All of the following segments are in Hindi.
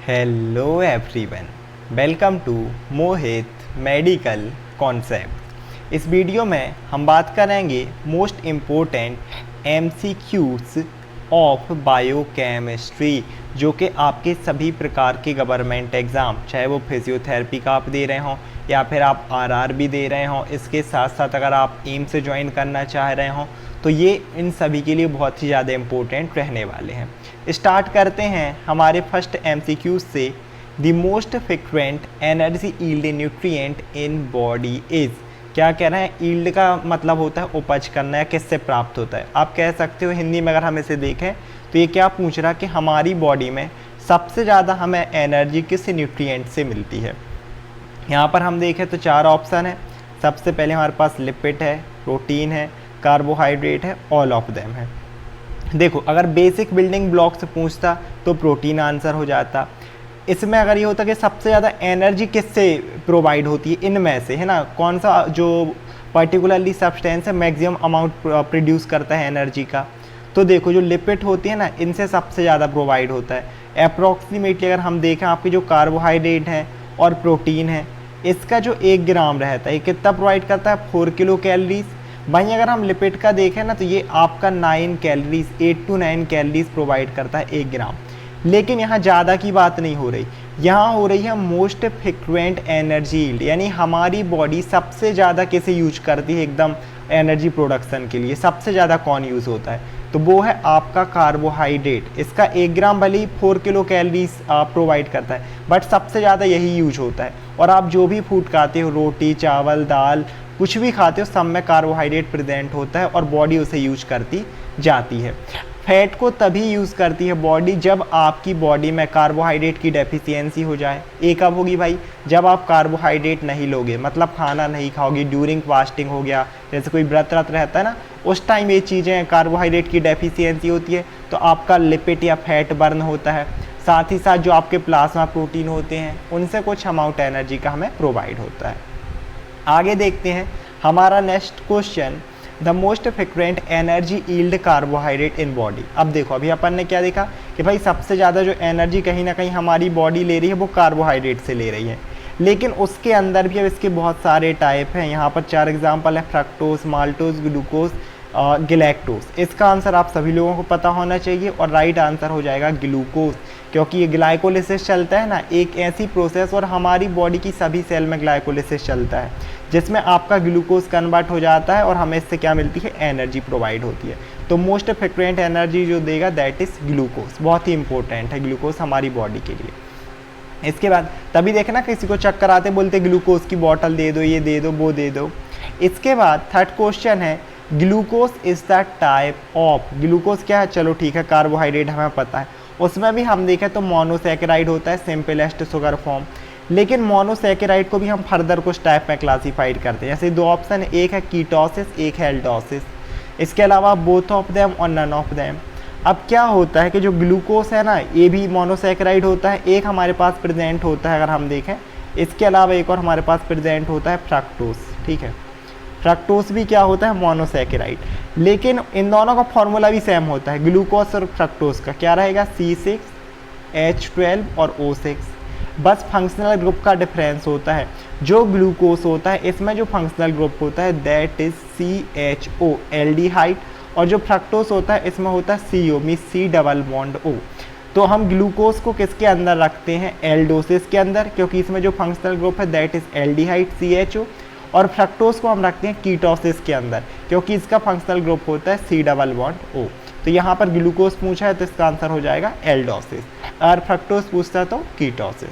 Hello everyone, welcome to Mohit medical concept. इस वीडियो में हम बात करेंगे most important MCQs of biochemistry, जो कि आपके सभी प्रकार के गवर्नमेंट एग्ज़ाम, चाहे वो फिजियोथेरेपी का आप दे रहे हों या फिर आप आरआरबी दे रहे हों, इसके साथ साथ अगर आप एम्स से ज्वाइन करना चाह रहे हों तो ये इन सभी के लिए बहुत ही ज़्यादा इम्पोर्टेंट रहने वाले हैं। स्टार्ट करते हैं हमारे फर्स्ट एमसीक्यू से। The most frequent energy yield nutrient in body is. क्या कह रहे हैं? यील्ड का मतलब होता है उपज करना या किससे प्राप्त होता है। आप कह सकते हो हिंदी में अगर हम इसे देखें तो ये क्या पूछ रहा है कि हमारी बॉडी में सबसे ज़्यादा हमें एनर्जी किस न्यूट्रिएंट से मिलती है। यहाँ पर हम देखें तो 4 ऑप्शन है। सबसे पहले हमारे पास लिपिड है, प्रोटीन है, कार्बोहाइड्रेट है, ऑल ऑफ देम है। देखो, अगर बेसिक बिल्डिंग ब्लॉक से पूछता तो प्रोटीन आंसर हो जाता। इसमें अगर ये होता कि सबसे ज़्यादा एनर्जी किससे प्रोवाइड होती है इनमें से, है ना, कौन सा जो पर्टिकुलरली सब्सटेंस है मैक्सिमम अमाउंट प्रोड्यूस करता है एनर्जी का, तो देखो जो लिपिड होती है ना, इनसे सबसे ज़्यादा प्रोवाइड होता है। अप्रॉक्सीमेटली अगर हम देखें आपकी जो कार्बोहाइड्रेट है और प्रोटीन है, इसका जो 1 ग्राम रहता है ये कितना प्रोवाइड करता है? 4 किलो कैलोरीज। वहीं अगर हम लिपिड का देखें ना तो ये आपका 9 कैलोरीज, 8 to 9 कैलोरीज प्रोवाइड करता है 1 ग्राम। लेकिन यहाँ ज़्यादा की बात नहीं हो रही, यहाँ हो रही है मोस्ट फ्रिक्वेंट एनर्जी यील्ड, यानी हमारी बॉडी सबसे ज़्यादा किसे यूज करती है एकदम एनर्जी प्रोडक्शन के लिए, सबसे ज़्यादा कौन यूज़ होता है? तो वो है आपका कार्बोहाइड्रेट। इसका 1 ग्राम भले ही 4 किलो कैलोरीज प्रोवाइड करता है, बट सबसे ज़्यादा यही यूज होता है। और आप जो भी फूड खाते हो, रोटी, चावल, दाल, कुछ भी खाते हो, सब में कार्बोहाइड्रेट प्रेजेंट होता है और बॉडी उसे यूज करती जाती है। फैट को तभी यूज़ करती है बॉडी जब आपकी बॉडी में कार्बोहाइड्रेट की डेफिशिएंसी हो जाए। ये कब होगी भाई? जब आप कार्बोहाइड्रेट नहीं लोगे, मतलब खाना नहीं खाओगे, ड्यूरिंग फास्टिंग हो गया, जैसे कोई व्रत रहता है ना, उस टाइम ये चीज़ें कार्बोहाइड्रेट की डेफिशिएंसी होती है, तो आपका लिपिड या फैट बर्न होता है। साथ ही साथ जो आपके प्लाज्मा प्रोटीन होते हैं उनसे कुछ अमाउंट एनर्जी का हमें प्रोवाइड होता है। आगे देखते हैं हमारा next question, the most frequent energy yield carbohydrate in body. अब देखो, अभी अपन ने क्या देखा कि भाई सबसे ज़्यादा जो एनर्जी कहीं ना कहीं हमारी बॉडी ले रही है वो कार्बोहाइड्रेट से ले रही है, लेकिन उसके अंदर भी अब इसके बहुत सारे टाइप हैं। यहाँ पर 4 एग्जाम्पल है, फ्रक्टोज, माल्टोज, ग्लूकोज, गैलेक्टोज। इसका आंसर आप सभी लोगों को पता होना चाहिए और राइट आंसर हो जाएगा ग्लूकोज, क्योंकि ये ग्लाइकोलिसिस चलता है ना, एक ऐसी प्रोसेस, और हमारी बॉडी की सभी सेल में ग्लाइकोलिसिस चलता है जिसमें आपका ग्लूकोज कन्वर्ट हो जाता है और हमें इससे क्या मिलती है? एनर्जी प्रोवाइड होती है। तो मोस्ट फ्रिक्वेंट एनर्जी जो देगा दैट इज़ ग्लूकोज। बहुत ही इंपॉर्टेंट है ग्लूकोज हमारी बॉडी के लिए। इसके बाद तभी देखना किसी को चक्कर आते बोलते ग्लूकोज की बॉटल दे दो, ये दे दो, वो दे दो। इसके बाद थर्ड क्वेश्चन है, glucose is the type of. Glucose क्या है? चलो ठीक है, कार्बोहाइड्रेट हमें पता है। उसमें भी हम देखें तो मोनोसैकेराइड होता है, सिंपलेस्ट शुगर फॉर्म। लेकिन मोनोसैकेराइड को भी हम फर्दर कुछ टाइप में क्लासीफाइड करते हैं। जैसे 2 ऑप्शन है, एक है कीटोसिस, एक है एल्डोसिस। इसके अलावा बोथ ऑफ देम और नन ऑफ देम। अब क्या होता है कि जो ग्लूकोज है ना, ये भी मोनोसैकेराइड होता है, एक हमारे पास प्रेजेंट होता है अगर हम देखें। इसके अलावा एक और हमारे पास प्रेजेंट होता है फ्रक्टोज, ठीक है। फ्रक्टोज भी क्या होता है? मोनोसैकेराइड। लेकिन इन दोनों का फॉर्मूला भी सेम होता है, ग्लूकोज और फ्रक्टोज का क्या रहेगा? C6H12 और O6। बस फंक्शनल ग्रुप का डिफरेंस होता है। जो ग्लूकोज होता है इसमें जो फंक्शनल ग्रुप होता है दैट इज CHO, एल्डिहाइड, और जो फ्रक्टोज होता है इसमें होता है CO, mean C double bond O। तो हम ग्लूकोज को किसके अंदर रखते हैं? एल्डोसिस के अंदर, क्योंकि इसमें जो फंक्शनल ग्रुप है दैट इज एल्डिहाइड CHO। और फ्रक्टोज को हम रखते हैं कीटोसिस के अंदर, क्योंकि इसका फंक्शनल ग्रुप होता है C डबल बॉन्ड O। तो यहाँ पर ग्लूकोज पूछा है तो इसका आंसर हो जाएगा एल्डोसिस, और फ्रक्टोज पूछता है तो कीटोसिस।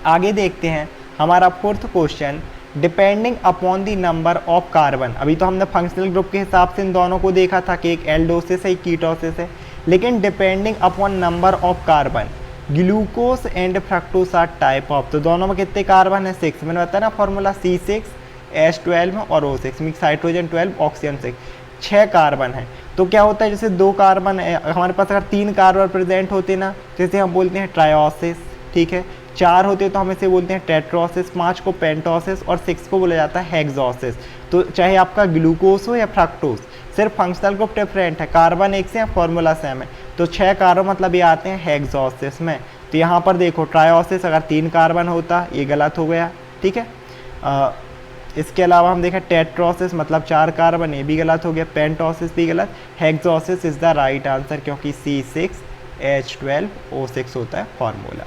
आगे देखते हैं हमारा fourth question, depending upon the number of carbon. अभी तो हमने फंक्शनल ग्रुप के हिसाब से इन दोनों को देखा था कि एक एल्डोसिस है, एक कीटोसिस है, लेकिन depending upon number of carbon, glucose and fructose are type of. तो दोनों में कितने कार्बन है? 6। मैंने बताया ना फॉर्मूला, C6H12 और O6, mix hydrogen 12, oxygen 6, 6 carbon है। तो क्या होता है, जैसे 2 कार्बन हमारे पास अगर 3 कार्बन प्रेजेंट होते ना, जैसे हम बोलते हैं ट्रायोसिस, ठीक है। 4 होते तो हम इसे बोलते हैं टेट्रोसिस, 5 को पेंटोसिस और 6 को बोला जाता है हेक्सोसिस। तो चाहे आपका ग्लूकोज हो या फ्रक्टोज, सिर्फ फंक्शनल ग्रुप डिफरेंट है, कार्बन एक से, फॉर्मूला सेम है। तो 6 कार्बन मतलब ये आते हैं हेक्सोसिस में। तो यहाँ पर देखो ट्रायोसिस अगर 3 कार्बन होता, ये गलत हो गया, ठीक है। इसके अलावा हम देखें टेट्रोसिस मतलब 4 कार्बन, ये भी गलत हो गया, पेंटोसिस भी गलत, हेक्सोसिस इज़ द राइट आंसर क्योंकि C6H12O6 होता है फार्मूला।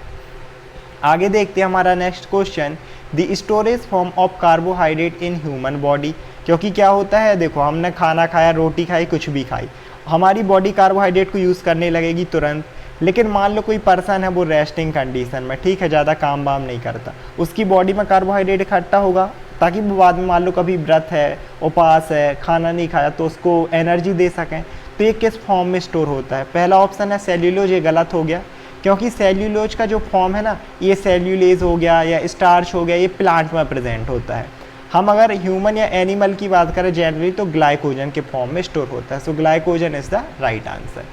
आगे देखते हैं हमारा next question, the storage form of carbohydrate in human body. क्योंकि क्या होता है, देखो हमने खाना खाया, रोटी खाई, कुछ भी खाई, हमारी बॉडी कार्बोहाइड्रेट को यूज़ करने लगेगी तुरंत। लेकिन मान लो कोई पर्सन है वो रेस्टिंग कंडीशन में, ठीक है, ज़्यादा काम वाम नहीं करता, उसकी बॉडी में कार्बोहाइड्रेट इकट्ठा होगा ताकि वो बाद में मान लो कभी व्रत है, उपवास है, खाना नहीं खाया तो उसको एनर्जी दे सकें। तो ये किस फॉर्म में स्टोर होता है? पहला ऑप्शन है सेल्यूलोज, ये गलत हो गया क्योंकि सेल्यूलोज का जो फॉर्म है ना, ये सेल्यूलेज हो गया या स्टार्च हो गया, ये प्लांट में प्रेजेंट होता है। हम अगर ह्यूमन या एनिमल की बात करें जनरली तो ग्लाइकोजन के फॉर्म में स्टोर होता है। So glycogen is the right answer.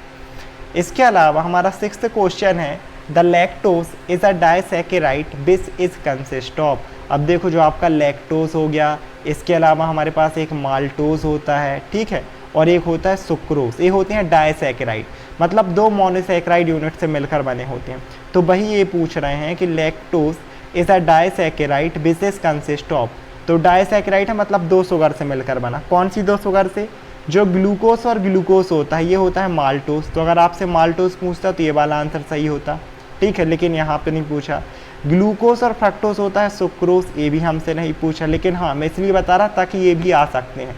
इसके अलावा हमारा 6th क्वेश्चन है, the lactose is a disaccharide which is consist of. अब देखो जो आपका लैक्टोज हो गया, इसके अलावा हमारे पास एक माल्टोज होता है, ठीक है, और एक होता है सुक्रोज, ये होते हैं डाइसैकेराइड, मतलब 2 मोनोसैकेराइड यूनिट से मिलकर बने होते हैं। तो वही ये पूछ रहे हैं कि lactose is a disaccharide which is consist of. तो डाइसैकेराइड है मतलब 2 शुगर से मिलकर बना। कौन सी 2 शुगर से? जो ग्लूकोस और ग्लूकोस होता है ये होता है माल्टोस। तो अगर आपसे माल्टोस पूछता तो ये वाला आंसर सही होता, ठीक है, लेकिन यहाँ पे नहीं पूछा। ग्लूकोस और फ्रक्टोस होता है सुक्रोस, ये भी हमसे नहीं पूछा, लेकिन हाँ मैं इसलिए बता रहा ताकि ये भी आ सकते हैं।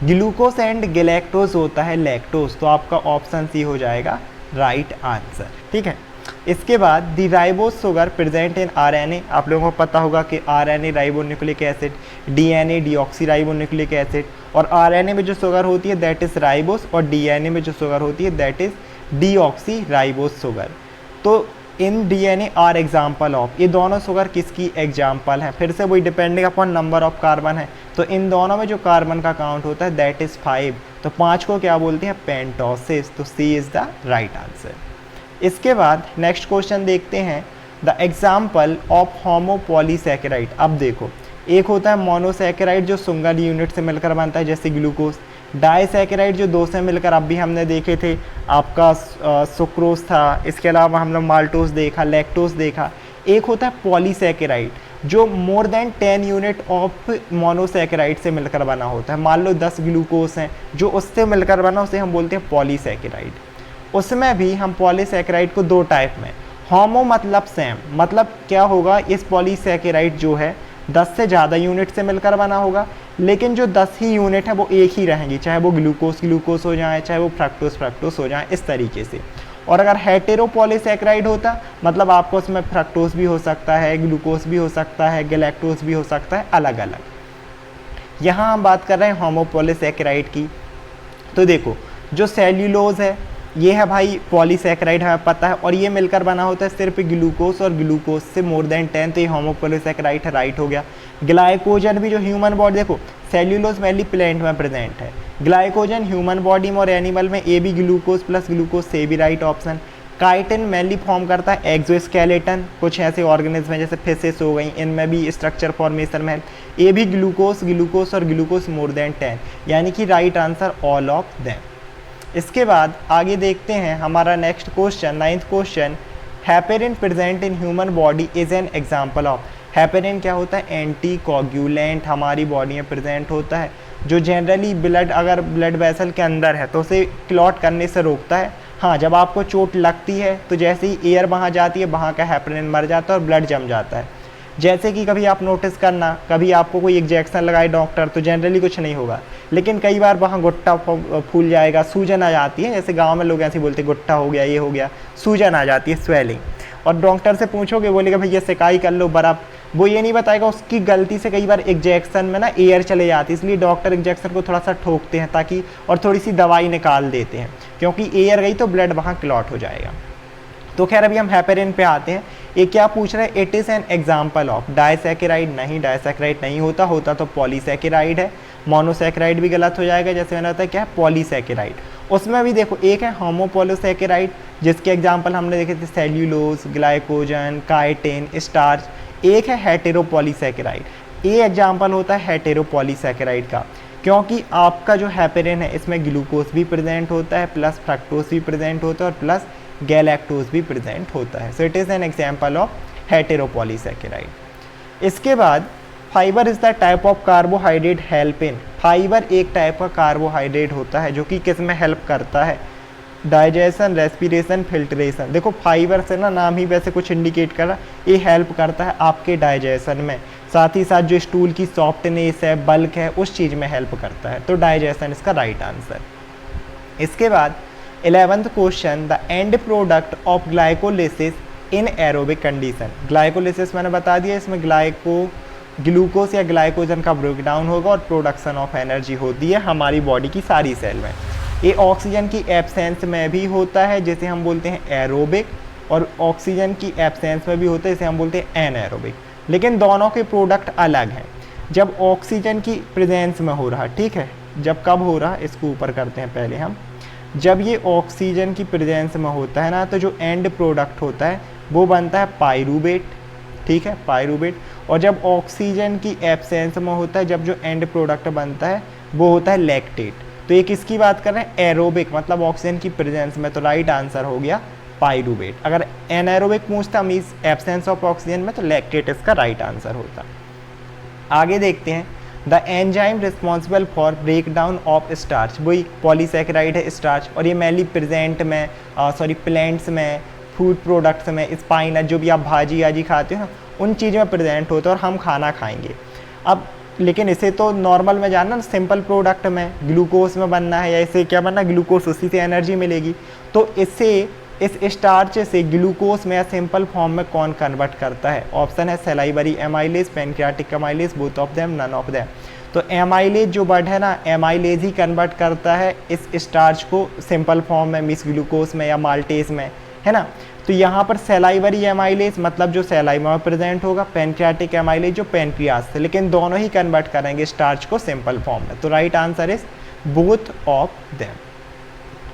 ग्लूकोस एंड गैलेक्टोज होता है लैक्टोज। तो आपका ऑप्शन सी हो जाएगा राइट आंसर, ठीक है। इसके बाद the ribose sugar present in RNA. आप लोगों को पता होगा कि RNA ribonucleic acid, DNA deoxy ribonucleic acid, और आरएनए में जो शुगर होती है दैट इज राइबोस, और डीएनए में जो शुगर होती है that is deoxy ribose sugar. तो इन डीएनए आर एग्जाम्पल ऑफ, ये दोनों शुगर किसकी एग्जाम्पल हैं? फिर से वही depending upon number of carbon है। तो इन दोनों में जो कार्बन का काउंट होता है दैट इज 5। तो 5 को क्या बोलते हैं? पेंटोसिस। तो सी इज द राइट आंसर। इसके बाद नेक्स्ट क्वेश्चन देखते हैं, द एग्जाम्पल ऑफ होमोपॉलीसैकेराइड। अब देखो एक होता है मोनोसैकेराइड जो सिंगल यूनिट से मिलकर बनता है जैसे ग्लूकोज, डाइसैकेराइड जो 2 से मिलकर अब भी हमने देखे थे, आपका सुक्रोज था, इसके अलावा हमने माल्टोज देखा, लैक्टोज देखा। एक होता है पॉलीसैकेराइड जो more than 10 unit of monosaccharide से मिलकर बना होता है। मान लो 10 ग्लूकोज हैं जो उससे मिलकर बना, उसे हम बोलते हैं पॉलीसैकेराइड। उसमें भी हम पॉलीसैकेराइड को 2 टाइप में, होमो मतलब सेम, मतलब क्या होगा, इस पॉलीसैकेराइड जो है 10 से ज़्यादा यूनिट से मिलकर बना होगा, लेकिन जो 10 ही यूनिट है वो एक ही रहेंगी, चाहे वो ग्लूकोज हो जाए, चाहे वो फ्रक्टोज हो जाए, इस तरीके से। और अगर हेटेरो पॉलीसैकेराइड होता मतलब आपको उसमें फ्रक्टोज भी हो सकता है, ग्लूकोज भी हो सकता है, गैलेक्टोज भी हो सकता है, अलग अलग। यहाँ हम बात कर रहे हैं होमोपॉलीसैकेराइड की। तो देखो जो सेल्यूलोज है ये है भाई पॉलीसैकेराइड, हमें पता है, और ये मिलकर बना होता है सिर्फ ग्लूकोज और ग्लूकोज से मोर देन 10, तो ये होमोपॉलीसैकेराइड है, राइट हो गया। ग्लाइकोजन भी जो ह्यूमन बॉडी, देखो सेल्यूलोज मेनली प्लांट में प्रेजेंट है, ग्लाइकोजन ह्यूमन बॉडी में और एनिमल में, ए भी ग्लूकोज प्लस ग्लूकोज से भी right option. Chitin mainly form करता है एक्सोस्केलेटन, कुछ ऐसे ऑर्गेनिज्म हैं जैसे फिशेस हो गई, इनमें भी स्ट्रक्चर फॉर्मेशन में ए भी ग्लूकोज और ग्लूकोज मोर देन 10, यानी कि right answer all of them. इसके बाद आगे देखते हैं हमारा next question, 9th question, heparin present in human body is an example of. Heparin क्या होता है? एंटी कोगुलेंट, हमारी बॉडी में प्रेजेंट होता है, जो जनरली ब्लड, अगर ब्लड वेसल के अंदर है तो उसे क्लॉट करने से रोकता है। हाँ, जब आपको चोट लगती है तो जैसे ही एयर वहाँ जाती है वहाँ का हेपेरिन मर जाता है और ब्लड जम जाता है। जैसे कि कभी आप नोटिस करना, कभी आपको कोई इंजेक्शन लगाए डॉक्टर तो जनरली कुछ नहीं होगा, लेकिन कई बार वहाँ गुट्टा फूल जाएगा, सूजन आ जाती है, जैसे गांव में लोग ऐसे बोलते हैं गुट्टा हो गया, ये हो गया, सूजन आ जाती है, स्वेलिंग। और डॉक्टर से पूछोगे, बोलेगा भैया सिकाई कर लो बर्फ़, वो ये नहीं बताएगा उसकी गलती से कई बार इंजेक्शन में ना एयर चले जाती है, इसलिए डॉक्टर इंजेक्शन को थोड़ा सा ठोकते हैं ताकि, और थोड़ी सी दवाई निकाल देते हैं, क्योंकि एयर गई तो ब्लड वहाँ क्लॉट हो जाएगा। तो खैर अभी हम हेपेरिन पे आते हैं। ये क्या पूछ रहे हैं? It is an example of disaccharide. नहीं, डाइसैकेराइड नहीं होता, होता तो पॉलीसैकेराइड है। मोनोसैकेराइड भी गलत हो जाएगा, जैसे मैंने बताया क्या है, पॉलीसैकेराइड। उसमें भी देखो एक है होमोपॉलीसैकेराइड, जिसके एग्जाम्पल हमने देखे थे सेल्यूलोज, ग्लाइकोजन, काइटिन, स्टार्च। एक है हेटेरोपॉलीसैकेराइड, ये एग्जाम्पल होता है हेटेरोपॉलीसैकेराइड का, क्योंकि आपका जो हेपेरिन है इसमें ग्लूकोज भी प्रेजेंट होता है, प्लस फ्रक्टोज भी प्रेजेंट होता है, और प्लस गैलेक्टोज भी प्रेजेंट होता है। So it is an example of heteropolysaccharide. इसके बाद fibre is the type of carbohydrate help in, fibre एक टाइप का कार्बोहाइड्रेट होता है जो कि किस में हेल्प करता है, डाइजेशन, रेस्पिरेशन, फिल्ट्रेशन। देखो फाइबर से ना नाम ही वैसे कुछ इंडिकेट कर रहा है, ये हेल्प करता है आपके डाइजेशन में, साथ ही साथ जो स्टूल की सॉफ्टनेस है, बल्क है, उस चीज़ में हेल्प करता है। तो डाइजेशन इसका राइट आंसर। इसके बाद 11th question, the end product of glycolysis in aerobic condition. Glycolysis मैंने बता दिया, इसमें ग्लूकोज या ग्लाइकोजन का ब्रेकडाउन होगा और प्रोडक्शन ऑफ एनर्जी होती है हमारी बॉडी की सारी सेल में। ये ऑक्सीजन की एब्सेंस में भी होता है जिसे हम बोलते हैं एरोबिक, और ऑक्सीजन की एब्सेंस में भी होता है जिसे हम बोलते हैं एनएरोबिक। लेकिन दोनों के प्रोडक्ट अलग हैं। जब ऑक्सीजन की प्रेजेंस में हो रहा, ठीक है, जब कब हो रहा, इसको ऊपर करते हैं पहले हम, जब ये ऑक्सीजन की प्रेजेंस में होता है ना, तो जो एंड प्रोडक्ट होता है वो बनता है पाइरूवेट, ठीक है, पाइरूवेट। और जब ऑक्सीजन की एब्सेंस में होता है, जब जो एंड प्रोडक्ट बनता है वो होता है लैक्टेट। तो ये किसकी बात कर रहे हैं, एरोबिक, मतलब ऑक्सीजन की प्रेजेंस में, तो राइट आंसर हो गया पाइरूवेट। अगर एनाएरोबिक पूछता मींस एब्सेंस ऑफ ऑक्सीजन में, तो लैक्टेट इसका राइट आंसर होता। आगे देखते हैं, the enzyme responsible for break down of starch, वही पॉलीसैकेराइड है स्टार्च, और ये मेनली प्रेजेंट में प्लांट्स में, फूड प्रोडक्ट्स में, स्पाइनच जो भी आप भाजी आजी खाते हो उन चीज़ों में प्रेजेंट होता है और हम खाना खाएंगे। अब लेकिन इसे तो नॉर्मल में जानना, सिंपल प्रोडक्ट में ग्लूकोज में बनना है, या इसे क्या बनना, ग्लूकोज, उसी से एनर्जी मिलेगी। तो इससे इस स्टार्च से ग्लूकोज में या सिंपल फॉर्म में कौन कन्वर्ट करता है? ऑप्शन है salivary amylase, pancreatic amylase, both of them, none of them. तो एमाइलेज जो वर्ड है ना, एमाइलेज ही कन्वर्ट करता है इस स्टार्च को सिंपल फॉर्म में, मिस ग्लूकोज में या माल्टेज में, है ना। तो यहाँ पर सेलाइवरी एमाइलेज मतलब जो सेलाइवा में प्रेजेंट होगा, पैनक्रियाटिक एमाइलेज जो पैनक्रियाज से, लेकिन दोनों ही कन्वर्ट करेंगे स्टार्च को सिंपल फॉर्म में। तो right answer is both of them.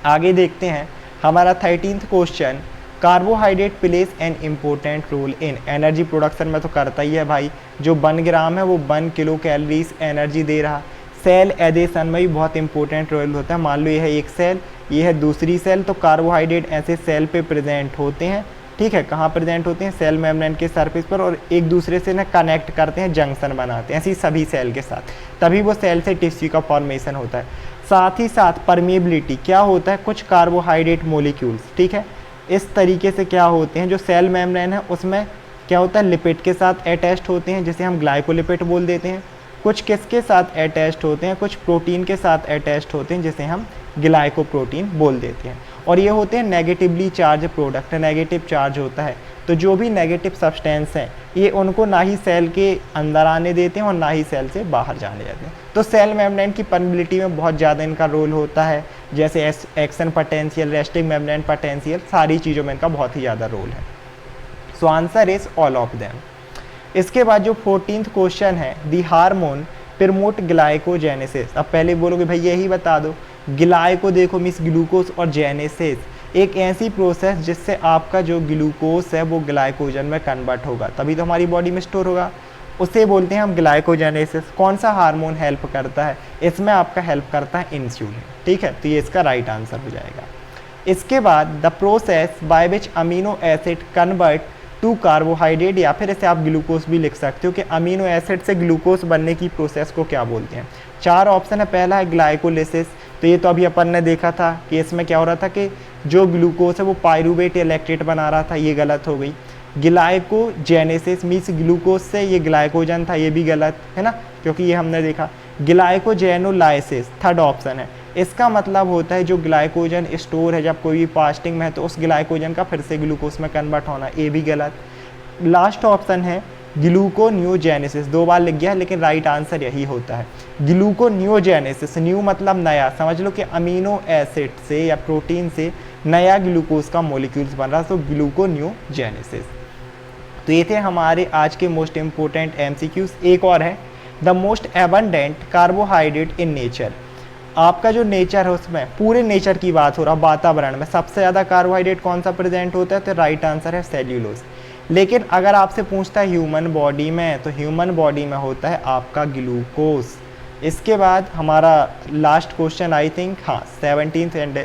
आगे देखते हैं हमारा 13th question, carbohydrate plays an important role in energy production में, तो करता ही है भाई, जो 1 ग्राम है वो 1 किलो कैलोरीज एनर्जी दे रहा। सेल एडेशन में भी बहुत इंपॉर्टेंट रोल होता है। मान लो ये है एक सेल, ये है दूसरी सेल, तो कार्बोहाइड्रेट ऐसे सेल पे प्रेजेंट होते हैं, ठीक है। कहाँ प्रेजेंट होते हैं? सेल मेम्ब्रेन के सरफेस पर, और एक दूसरे से ना कनेक्ट करते हैं, जंक्शन बनाते हैं, ऐसी सभी सेल के साथ, तभी वो सेल से टिश्यू का फॉर्मेशन होता है। साथ ही साथ परमिएबिलिटी क्या होता है, कुछ कार्बोहाइड्रेट मोलिक्यूल्स, ठीक है, इस तरीके से क्या होते हैं, जो सेल मेम्ब्रेन है उसमें क्या होता है, लिपिड के साथ अटैच्ड होते हैं, जिसे हम ग्लाइकोलिपिड बोल देते हैं। कुछ किसके साथ अटैच्ड होते हैं, कुछ प्रोटीन के साथ अटैच्ड होते हैं, जिसे हम ग्लाइकोप्रोटीन बोल देते हैं। और ये होते हैं negatively charge product, negative charge होता है। तो जो भी नेगेटिव सब्सटेंस हैं, ये उनको ना ही सेल के अंदर आने देते हैं और ना ही सेल से बाहर जाने देते हैं। तो सेल मेम्ब्रेन की परमिबिलिटी में बहुत ज़्यादा इनका रोल होता है, जैसे action potential, resting membrane potential, सारी चीज़ों में इनका बहुत ही ज़्यादा रोल है। So answer is all of them. इसके बाद जो 14th क्वेश्चन है, दी हार्मोन प्रमोट ग्लाइकोजेनेसिस। अब पहले बोलोगे भाई यही बता दो, ग्लाइको देखो मिस ग्लूकोज, और जेनेसिस एक ऐसी प्रोसेस जिससे आपका जो ग्लूकोज है वो ग्लाइकोजन में कन्वर्ट होगा, तभी तो हमारी बॉडी में स्टोर होगा, उसे बोलते हैं हम ग्लाइकोजेनेसिस। कौन सा हार्मोन हेल्प करता है? इसमें आपका हेल्प करता है इंसुलिन, ठीक है, तो ये इसका राइट आंसर हो जाएगा। इसके बाद the process by which amino acid convert to carbohydrate, या फिर इसे आप ग्लूकोज भी लिख सकते हो कि अमीनो एसिड से ग्लूकोज बनने की प्रोसेस को क्या बोलते हैं। 4 ऑप्शन है। पहला है ग्लाइकोलिसिस, तो ये तो अभी अपन ने देखा था कि इसमें क्या हो रहा था कि जो ग्लूकोज है वो पाइरूवेट या लैक्टेट बना रहा था, ये गलत हो गई। ग्लाइकोजेनेसिस मीन्स ग्लूकोज से ये ग्लाइकोजन था, ये भी गलत है ना, क्योंकि ये हमने देखा। ग्लाइकोजेनोलाइसिस थर्ड ऑप्शन है, इसका मतलब होता है जो ग्लाइकोजन स्टोर है जब कोई भी फास्टिंग में है, तो उस ग्लाइकोजन का फिर से ग्लूकोज में कन्वर्ट होना, ये भी गलत। लास्ट ऑप्शन है ग्लूकोनियोजेनेसिस, 2 बार लिख गया लेकिन राइट आंसर यही होता है ग्लूकोनियोजेनेसिस। न्यू मतलब नया, समझ लो कि अमीनो एसिड से या प्रोटीन से नया ग्लूकोज का मॉलिक्यूल्स बन रहा, तो ग्लूकोनियोजेनेसिस। तो ये थे हमारे आज के मोस्ट इंपोर्टेंट एमसीक्यूज। एक और है, the most abundant carbohydrate in nature. आपका जो नेचर है उसमें पूरे नेचर की बात हो रहा, वातावरण में सबसे ज़्यादा कार्बोहाइड्रेट कौन सा प्रेजेंट होता है? तो राइट आंसर है सेल्यूलोज। लेकिन अगर आपसे पूछता है ह्यूमन बॉडी में, तो ह्यूमन बॉडी में होता है आपका ग्लूकोज। इसके बाद हमारा लास्ट क्वेश्चन, आई थिंक हाँ 17th and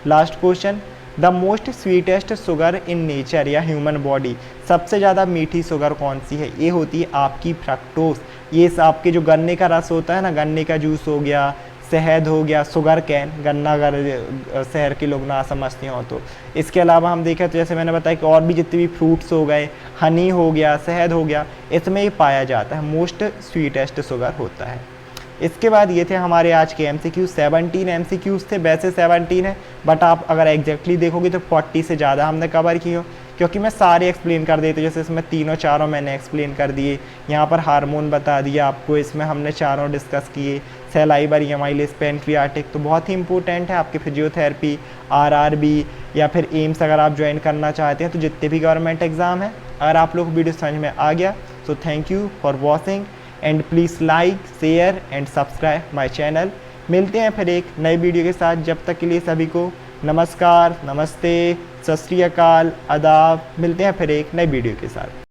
last question, the most sweetest sugar in nature या ह्यूमन बॉडी, सबसे ज़्यादा मीठी शुगर कौन सी है? ये होती है आपकी फ्रक्टोज। ये आपके जो गन्ने का रस होता है ना, गन्ने का जूस हो गया, शहद हो गया, शुगर कैन, गन्ना अगर शहर के लोग ना समझते हो तो। इसके अलावा हम देखें तो जैसे मैंने बताया कि और भी जितने भी फ्रूट्स हो गए, हनी हो गया, शहद हो गया, इसमें ये पाया जाता है, मोस्ट स्वीटेस्ट शुगर होता है। इसके बाद ये थे हमारे आज के MCQ। 17 MCQs थे, वैसे 17 है बट आप अगर एग्जैक्टली देखोगे तो 40 से ज़्यादा हमने कवर की हो, क्योंकि मैं सारे एक्सप्लेन कर देते, जैसे इसमें तीनों चारों मैंने एक्सप्लेन कर दिए, यहाँ पर हार्मोन बता दिया आपको, इसमें हमने चारों डिस्कस किए, सेल आइबर, एमाइलेज, पेनक्रियाटिक, तो बहुत ही इंपॉर्टेंट है आपके फिजियोथेरेपी, RRB या फिर एम्स अगर आप ज्वाइन करना चाहते हैं, तो जितने भी गवर्नमेंट एग्जाम है। अगर आप लोग वीडियो समझ में आ गया तो thank you for watching and please like, share and subscribe my channel. मिलते हैं फिर एक नई वीडियो के साथ, जब तक के लिए सभी को नमस्कार, नमस्ते, सत श्री अकाल, आदाब। मिलते हैं फिर एक नई वीडियो के साथ।